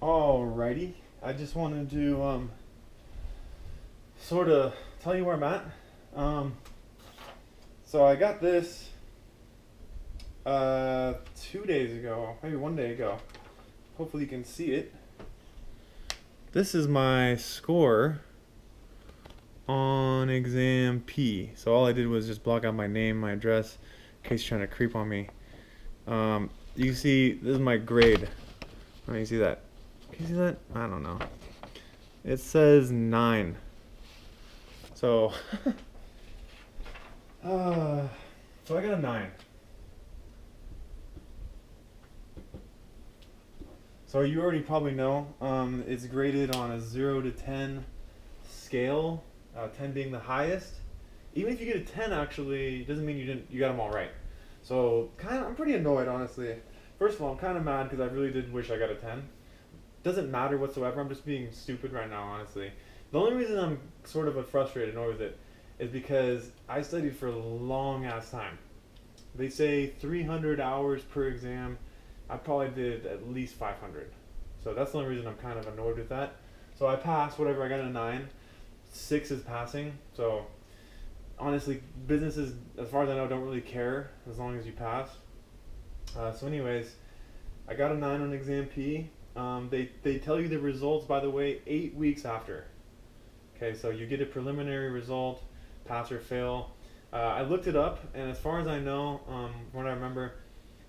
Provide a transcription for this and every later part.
Alrighty, I just wanted to sort of tell you where I'm at. Um, so I got this 2 days ago, maybe one day ago. Hopefully you can see it. This is my score on exam P. So all I did was just block out my name, my address, in case you're trying to creep on me. You can see this is my grade. Let me see that. Can you see that? I don't know. It says 9. So, so I got a 9. So you already probably know, it's graded on a 0 to 10 scale, 10 being the highest. Even if you get a 10, actually, it doesn't mean you got them all right. So, I'm pretty annoyed, honestly. First of all, I'm kind of mad because I really did wish I got a 10. Doesn't matter whatsoever. I'm just being stupid right now, honestly. The only reason I'm sort of frustrated and annoyed with it is because I studied for a long ass time. They say 300 hours per exam. I probably did at least 500. So that's the only reason I'm kind of annoyed with that. So I passed, whatever, I got a 9. 6 is passing. So honestly, businesses, as far as I know, don't really care as long as you pass. So anyways, I got a 9 on exam P. They tell you the results, by the way, 8 weeks after. Okay, so you get a preliminary result, pass or fail. I looked it up, and as far as I know, from what I remember,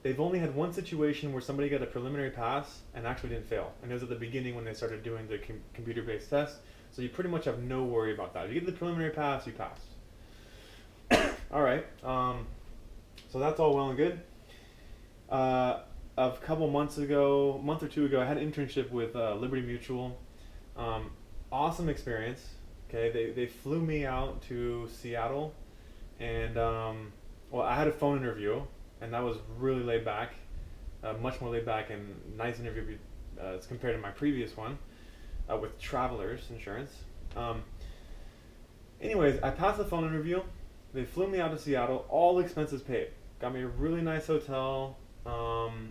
they've only had one situation where somebody got a preliminary pass and actually didn't fail. And it was at the beginning when they started doing the computer-based test. So you pretty much have no worry about that. If you get the preliminary pass, you pass. All right. So that's all well and good. A couple months ago, month or two ago, I had an internship with Liberty Mutual. Awesome experience. Okay, they flew me out to Seattle, and well, I had a phone interview, and that was really laid back, much more laid back and nice interview as compared to my previous one with Travelers Insurance. Anyways, I passed the phone interview. They flew me out to Seattle, all expenses paid. Got me a really nice hotel.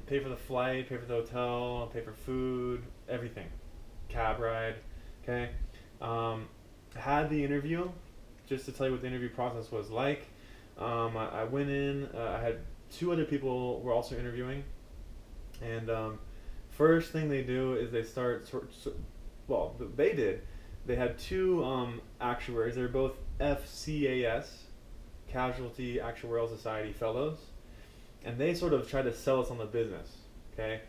Pay for the flight, pay for the hotel, pay for food, everything. Cab ride, okay? Had the interview, just to tell you what the interview process was like. I went in, I had 2 other people were also interviewing. And first thing they do is they start, well, they did. They had 2 actuaries. They were both FCAS, Casualty Actuarial Society Fellows. And they sort of tried to sell us on the business, okay?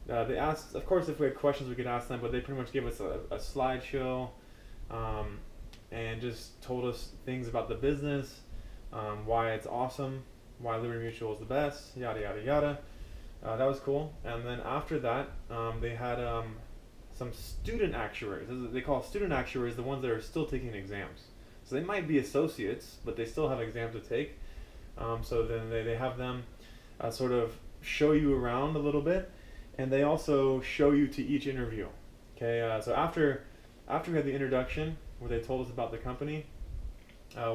They asked, of course, if we had questions, we could ask them, but they pretty much gave us a slideshow and just told us things about the business, why it's awesome, why Liberty Mutual is the best, yada, yada, yada. That was cool. And then after that, they had some student actuaries. They call student actuaries the ones that are still taking exams. So they might be associates, but they still have exams to take. So then they have them sort of show you around a little bit, and they also show you to each interview. Okay, so after we had the introduction where they told us about the company,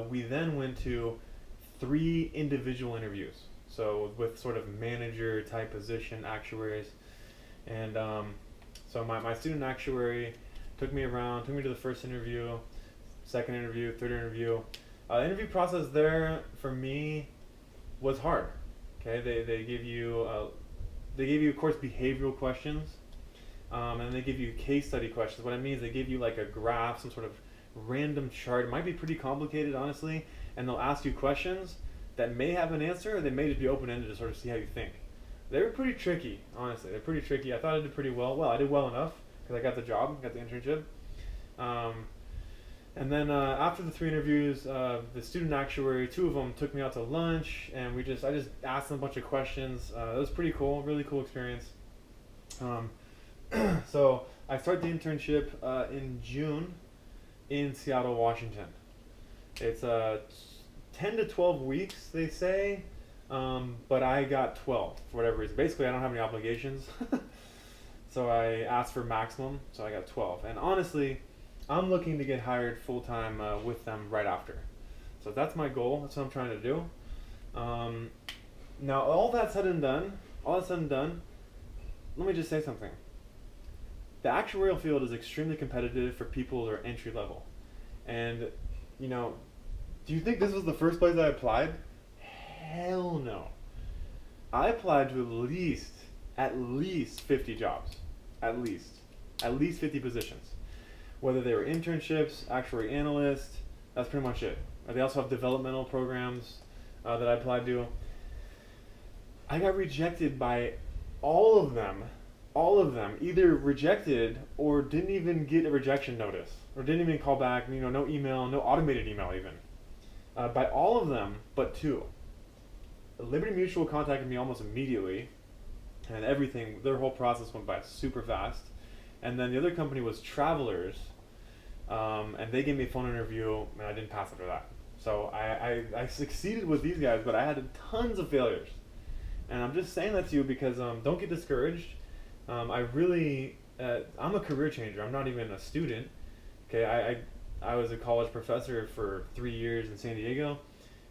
we then went to 3 individual interviews. So with sort of manager type position actuaries, and so my student actuary took me around, took me to the first interview, second interview, third interview. Interview process there for me was hard. Okay, they give you of course behavioral questions, and they give you case study questions. What I mean is they give you like a graph, some sort of random chart. It might be pretty complicated, honestly, and they'll ask you questions that may have an answer, or they may just be open-ended to sort of see how you think. They were pretty tricky, honestly. They're pretty tricky. I thought I did pretty well. Well, I did well enough because I got the job, got the internship. And then after the 3 interviews, the student actuary, 2 of them took me out to lunch, and I just asked them a bunch of questions. It was pretty cool, really cool experience. So I started the internship in June in Seattle, Washington. It's 10 to 12 weeks, they say, but I got 12 for whatever reason. Basically, I don't have any obligations, so I asked for maximum, so I got 12. And honestly, I'm looking to get hired full-time with them right after. So that's my goal. That's what I'm trying to do. Now, all that said and done, let me just say something. the actuarial field is extremely competitive for people who are entry level. And, you know, do you think this was the first place I applied? Hell no. I applied to at least 50 jobs. At least 50 positions. Whether they were internships, actuary analyst, that's pretty much it. They also have developmental programs that I applied to. I got rejected by all of them, either rejected or didn't even get a rejection notice, or didn't even call back, no email, no automated email even. By all of them but two. Liberty Mutual contacted me almost immediately, and everything, their whole process went by super fast. And then the other company was Travelers, and they gave me a phone interview, and I didn't pass after that. So I succeeded with these guys, but I had tons of failures. And I'm just saying that to you because don't get discouraged. I'm a career changer. I'm not even a student. Okay, I was a college professor for 3 years in San Diego,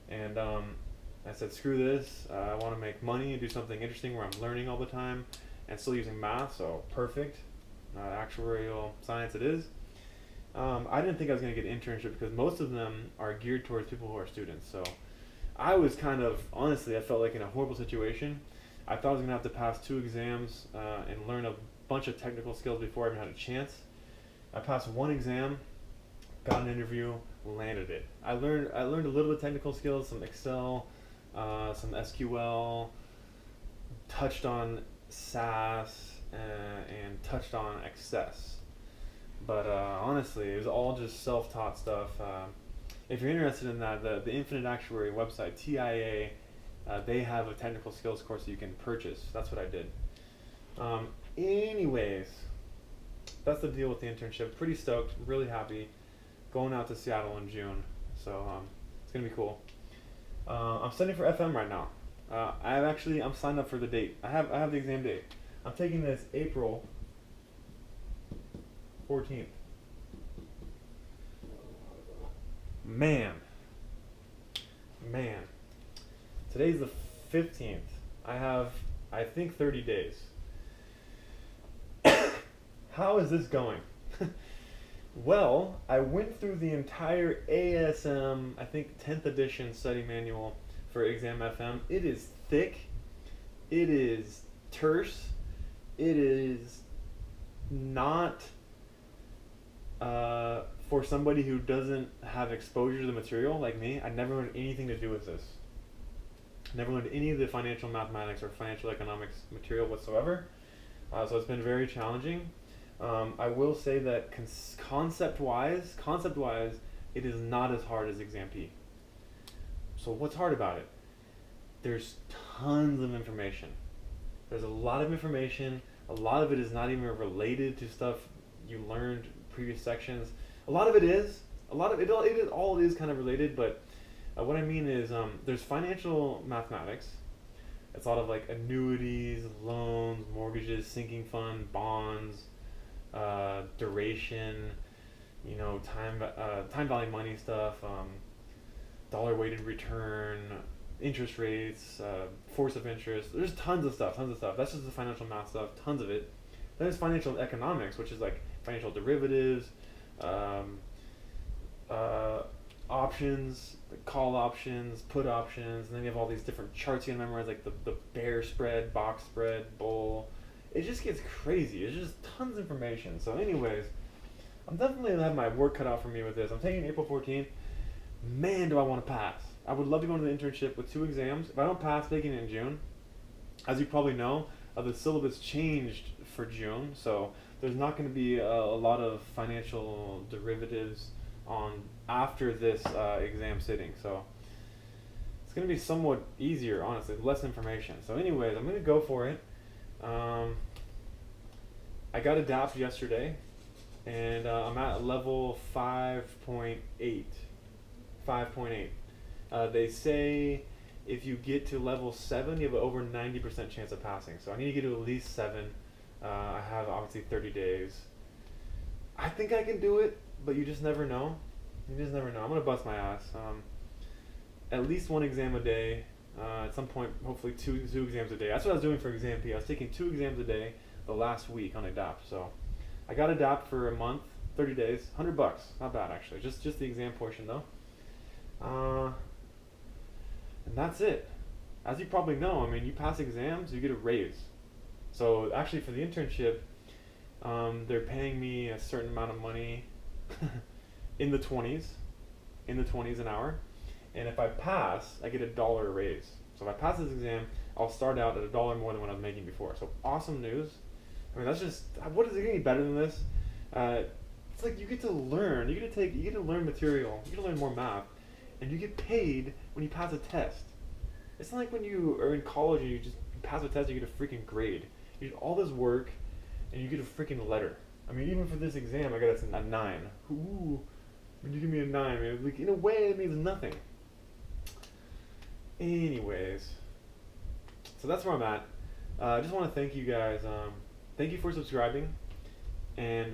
and I said, screw this. I want to make money and do something interesting where I'm learning all the time and still using math, so perfect. Actuarial science it is. I didn't think I was going to get an internship because most of them are geared towards people who are students. So I was honestly, I felt like in a horrible situation. I thought I was going to have to pass 2 exams and learn a bunch of technical skills before I even had a chance. I passed 1 exam, got an interview, landed it. I learned a little bit of technical skills, some Excel, some SQL, touched on SAS, and touched on Access. But honestly, it was all just self-taught stuff. If you're interested in that, the Infinite Actuary website, TIA, they have a technical skills course that you can purchase. That's what I did. Anyways, that's the deal with the internship. Pretty stoked, really happy. Going out to Seattle in June, so it's gonna be cool. I'm studying for FM right now. I'm signed up for the date. I have the exam date. I'm taking this April 14th. Man. Today's the 15th. I have, I think, 30 days. How is this going? Well, I went through the entire ASM, I think 10th edition study manual for Exam FM. It is thick. It is terse. It is not for somebody who doesn't have exposure to the material like me. I never learned anything to do with this. Never learned any of the financial mathematics or financial economics material whatsoever. So it's been very challenging. I will say that concept-wise, it is not as hard as Exam P. So what's hard about it? There's tons of information. There's a lot of information. A lot of it is not even related to stuff you learned previous sections. A lot of it is. All is kind of related, but what I mean is there's financial mathematics. It's a lot of like annuities, loans, mortgages, sinking fund, bonds, duration, time value money stuff, dollar weighted return, interest rates, force of interest. There's tons of stuff. That's just the financial math stuff, tons of it. Then there's financial economics, which is like financial derivatives, options, call options, put options, and then you have all these different charts you can memorize, like the bear spread, box spread, bull. It just gets crazy. It's just tons of information. So anyways, I'm definitely going to have my work cut out for me with this. I'm taking April 14th. Man, do I want to pass. I would love to go into the internship with 2 exams. If I don't pass, taking it in June. As you probably know, the syllabus changed for June, so there's not going to be a lot of financial derivatives on after this exam sitting. So it's going to be somewhat easier, honestly, less information. So anyways, I'm going to go for it. I got adapted yesterday, and I'm at level 5.8. 5.8. They say if you get to level 7, you have an over 90% chance of passing. So I need to get to at least 7. I have obviously 30 days. I think I can do it, but you just never know. I'm going to bust my ass. At least 1 exam a day. At some point, hopefully two exams a day. That's what I was doing for Exam P. I was taking 2 exams a day the last week on Adapt. So I got Adapt for a month, 30 days, $100, not bad actually. Just the exam portion though. And that's it. As you probably know, I mean, you pass exams, you get a raise. So actually, for the internship, they're paying me a certain amount of money in the 20s, an hour. And if I pass, I get $1 raise. So if I pass this exam, I'll start out at $1 more than what I was making before. So awesome news. I mean, that's just, what is it getting better than this? It's like you get to learn. You get to learn material. You get to learn more math, and you get paid when you pass a test. It's not like when you are in college and you just pass a test, you get a freaking grade. You do all this work, and you get a freaking letter. I mean, even for this exam, I got a 9. Ooh, when you give me a 9, I mean, like, in a way, it means nothing. Anyways, so that's where I'm at. I just want to thank you guys. Thank you for subscribing and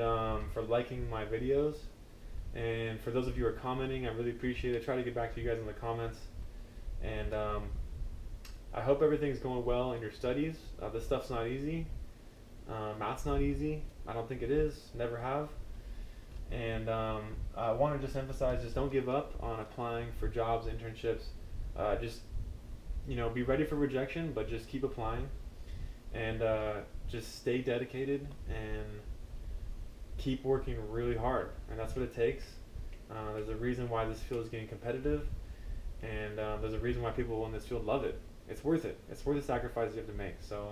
for liking my videos. And for those of you who are commenting, I really appreciate it. I try to get back to you guys in the comments. And I hope everything's going well in your studies. This stuff's not easy. Math's not easy. I don't think it is. Never have. And I want to just emphasize, just don't give up on applying for jobs, internships. Just, be ready for rejection, but just keep applying. And just stay dedicated and keep working really hard. And that's what it takes. There's a reason why this field is getting competitive. And there's a reason why people in this field love it. It's worth it. It's worth the sacrifice you have to make. So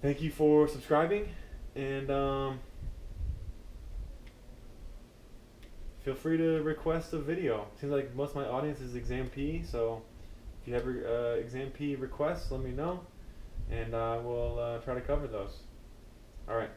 thank you for subscribing, and feel free to request a video. Seems like most of my audience is Exam P, so if you have Exam P requests, let me know, and I will try to cover those. All right.